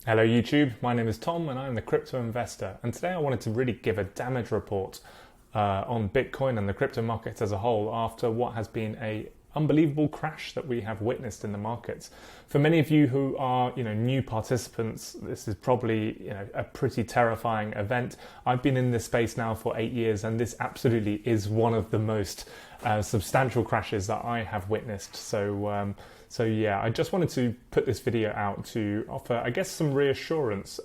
Hello YouTube, my name is Tom and I'm the crypto investor, and today I wanted to really give a damage report on Bitcoin and the crypto markets as a whole after what has been a unbelievable crash that we have witnessed in the markets. For many of you who are new participants, this is probably a pretty terrifying event. I've been in this space now for 8 years and this absolutely is one of the most substantial crashes that I have witnessed. So yeah, I just wanted to put this video out to offer, I guess, some reassurance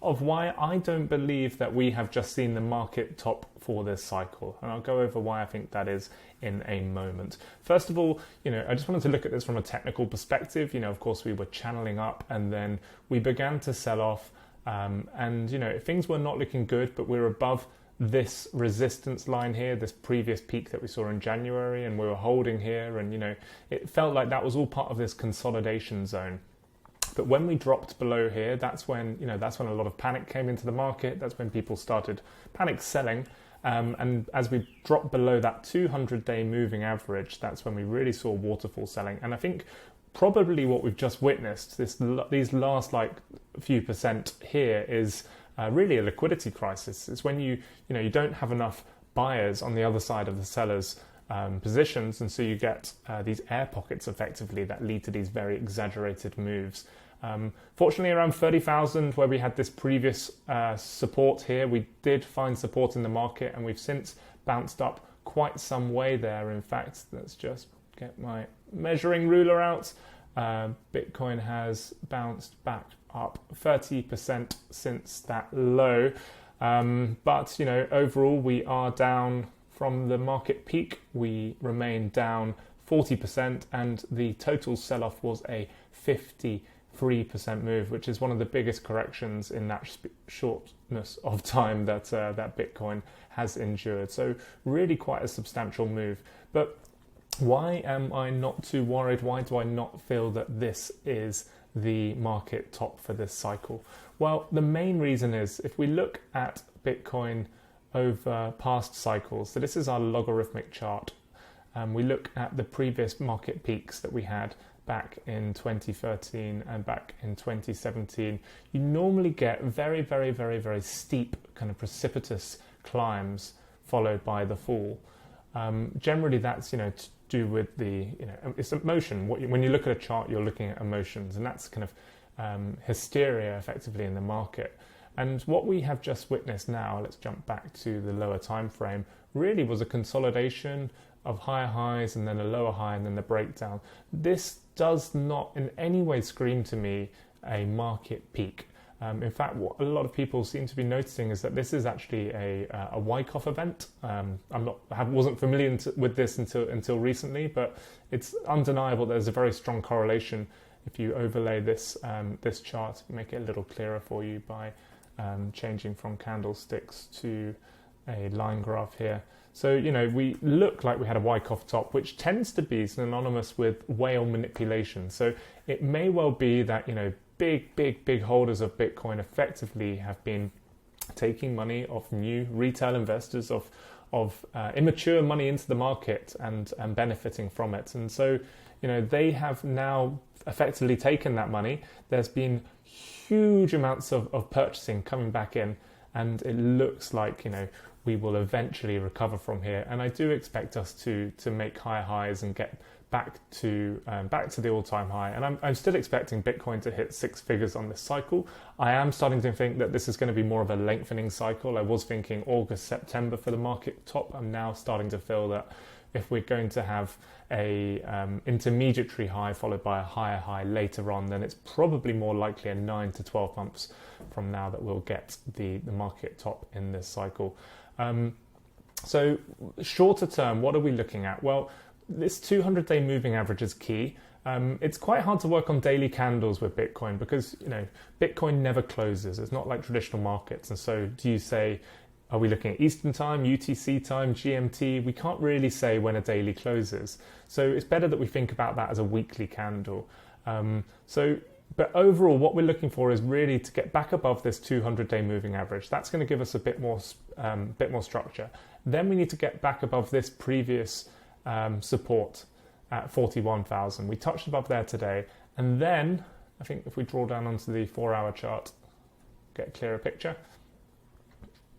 of why I don't believe that we have just seen the market top for this cycle. And I'll go over why I think that is in a moment. First of all, I just wanted to look at this from a technical perspective. Of course, we were channeling up and then we began to sell off and things were not looking good, but we're above this resistance line here, this previous peak that we saw in January, and we were holding here, and it felt like that was all part of this consolidation zone. But when we dropped below here, that's when a lot of panic came into the market. That's when people started panic selling, and as we dropped below that 200-day moving average, that's when we really saw waterfall selling. And I think probably what we've just witnessed, these last few percent here, is really a liquidity crisis. It's when you don't have enough buyers on the other side of the sellers' positions, and so you get these air pockets effectively that lead to these very exaggerated moves. Fortunately, around 30,000, where we had this previous support here, we did find support in the market, and we've since bounced up quite some way there. In fact, let's just get my measuring ruler out. Bitcoin has bounced back up 30% since that low, but overall we are down from the market peak. We remain down 40%, and the total sell-off was a 53% move, which is one of the biggest corrections in that shortness of time that Bitcoin has endured. So really quite a substantial move. But why am I not too worried? Why do I not feel that this is the market top for this cycle? Well, the main reason is if we look at Bitcoin over past cycles, so this is our logarithmic chart, we look at the previous market peaks that we had back in 2013 and back in 2017, you normally get very, very, very, very steep kind of precipitous climbs followed by the fall. Generally that's to do with the it's emotion. When you look at a chart, you're looking at emotions, and that's kind of hysteria effectively in the market. And what we have just witnessed now, let's jump back to the lower time frame, really was a consolidation of higher highs and then a lower high and then the breakdown. This does not in any way scream to me a market peak. In fact, what a lot of people seem to be noticing is that this is actually a Wyckoff event. Wasn't familiar with this until recently, but it's undeniable there's a very strong correlation. If you overlay this chart, make it a little clearer for you by changing from candlesticks to a line graph here. So we look like we had a Wyckoff top, which tends to be synonymous with whale manipulation. So it may well be that big holders of Bitcoin effectively have been taking money off new retail investors, of immature money into the market and benefiting from it. And so, they have now effectively taken that money. There's been huge amounts of purchasing coming back in, and it looks like, we will eventually recover from here. And I do expect us to make higher highs and get back to the all-time high, and I'm still expecting Bitcoin to hit 6 figures on this cycle. I am starting to think that this is going to be more of a lengthening cycle. I was thinking August, September for the market top. I'm now starting to feel that if we're going to have a intermediary high followed by a higher high later on, then it's probably more likely a 9 to 12 months from now that we'll get the market top in this cycle. So shorter term, what are we looking at? Well, this 200-day moving average is key. It's quite hard to work on daily candles with Bitcoin because, Bitcoin never closes. It's not like traditional markets. And so do you say, are we looking at Eastern time, UTC time, GMT? We can't really say when a daily closes. So it's better that we think about that as a weekly candle. But overall, what we're looking for is really to get back above this 200-day moving average. That's going to give us a bit more structure. Then we need to get back above this previous support at 41,000. We touched above there today, and then I think if we draw down onto the 4-hour chart, get a clearer picture.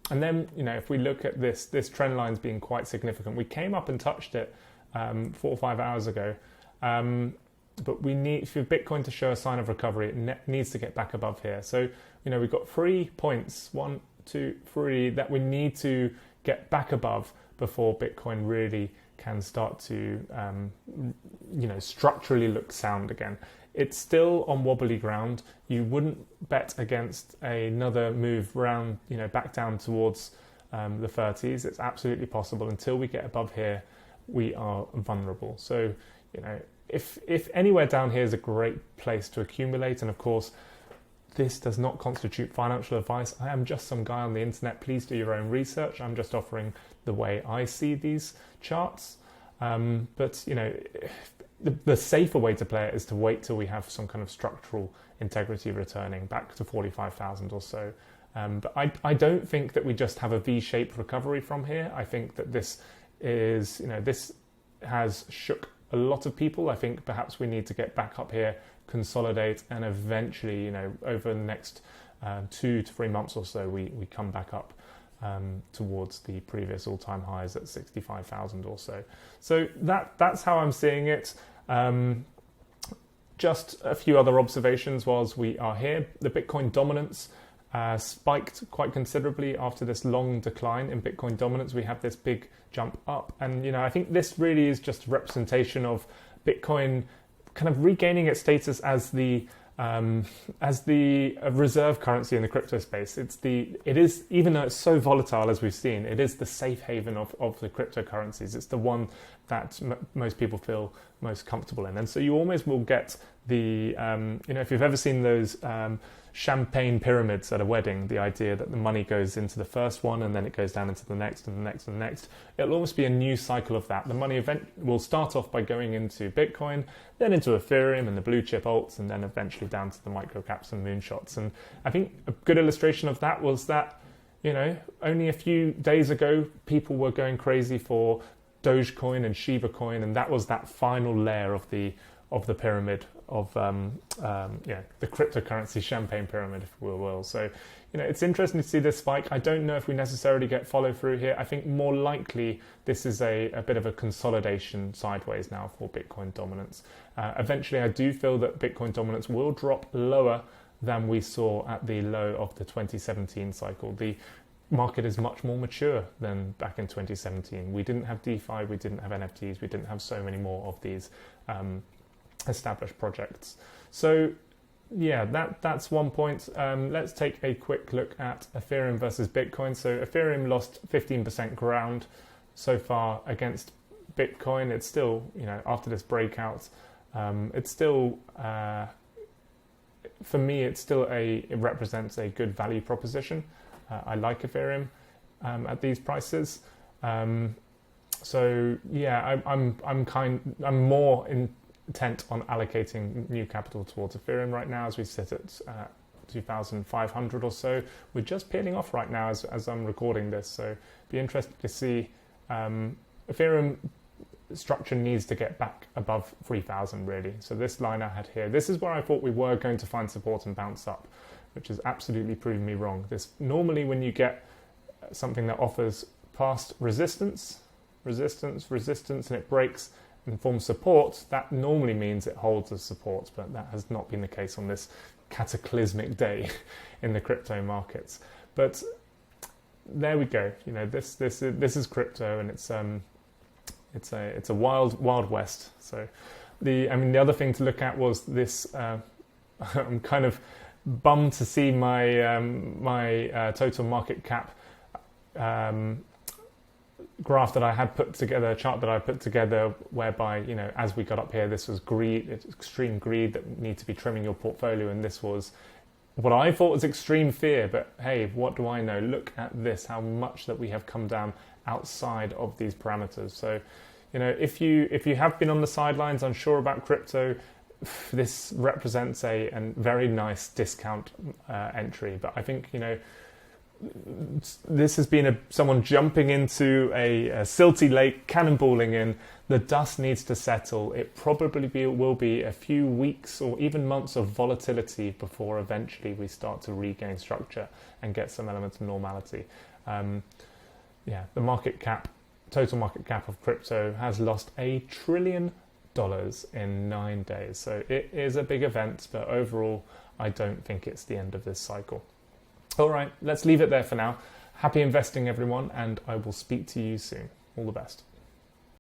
And then, if we look at this trend line's been quite significant. We came up and touched it 4 or 5 hours ago. But we need, for Bitcoin to show a sign of recovery, it needs to get back above here. So, we've got 3 points, 1, 2, 3, that we need to get back above before Bitcoin really can start to, structurally look sound again. It's still on wobbly ground. You wouldn't bet against another move round, back down towards the 30s. It's absolutely possible. Until we get above here, we are vulnerable. So, if anywhere down here is a great place to accumulate, and of course, this does not constitute financial advice. I am just some guy on the internet. Please do your own research. I'm just offering the way I see these charts. But the safer way to play it is to wait till we have some kind of structural integrity returning back to 45,000 or so. But I don't think that we just have a V-shaped recovery from here. I think that this is, this has shook a lot of people. I think perhaps we need to get back up here, consolidate, and eventually, over the next 2 to 3 months or so, we come back up towards the previous all-time highs at 65,000 or so. So that's how I'm seeing it. Just a few other observations whilst we are here. The Bitcoin dominance spiked quite considerably after this long decline in Bitcoin dominance. We have this big jump up, and I think this really is just a representation of Bitcoin kind of regaining its status as the reserve currency in the crypto space. It is, even though it's so volatile as we've seen, it is the safe haven of the cryptocurrencies. It's the one that most people feel most comfortable in. And so you almost will get the, if you've ever seen those champagne pyramids at a wedding, the idea that the money goes into the first one and then it goes down into the next and the next and the next. It'll almost be a new cycle of that. The money will start off by going into Bitcoin, then into Ethereum and the blue chip alts, and then eventually down to the micro caps and moonshots. And I think a good illustration of that was that, only a few days ago, people were going crazy for Dogecoin and Shiba coin, and that was that final layer of the pyramid of the cryptocurrency champagne pyramid, if we will. So, it's interesting to see this spike. I don't know if we necessarily get follow through here. I think more likely this is a bit of a consolidation sideways now for Bitcoin dominance. Eventually, I do feel that Bitcoin dominance will drop lower than we saw at the low of the 2017 cycle. The market is much more mature than back in 2017. We didn't have DeFi, we didn't have NFTs, we didn't have so many more of these established projects. So yeah, that's one point. Let's take a quick look at Ethereum versus Bitcoin. So Ethereum lost 15% ground so far against Bitcoin. It's still, after this breakout, it's still, for me, it represents a good value proposition. I like Ethereum at these prices. So yeah, I'm more intent on allocating new capital towards Ethereum right now as we sit at 2,500 or so. We're just peeling off right now as I'm recording this. So be interested to see Ethereum structure needs to get back above 3,000 really. So this line I had here, this is where I thought we were going to find support and bounce up, which has absolutely proven me wrong. This normally, when you get something that offers past resistance, and it breaks and forms support, that normally means it holds as support, but that has not been the case on this cataclysmic day in the crypto markets. But there we go. This is crypto, and it's a wild west. So the other thing to look at was this. I'm kind of bummed to see my total market cap graph that I had put together, a chart that I put together, whereby as we got up here, this was greed, extreme greed that need to be trimming your portfolio, and this was what I thought was extreme fear. But hey, what do I know? Look at this, how much that we have come down outside of these parameters. So if you have been on the sidelines unsure about crypto, this represents a very nice discount entry. But I think this has been someone jumping into a silty lake, cannonballing in. The dust needs to settle. It probably will be a few weeks or even months of volatility before eventually we start to regain structure and get some elements of normality. The total market cap of crypto has lost $1 trillion in 9 days. So it is a big event, but overall, I don't think it's the end of this cycle. All right, let's leave it there for now. Happy investing, everyone, and I will speak to you soon. All the best.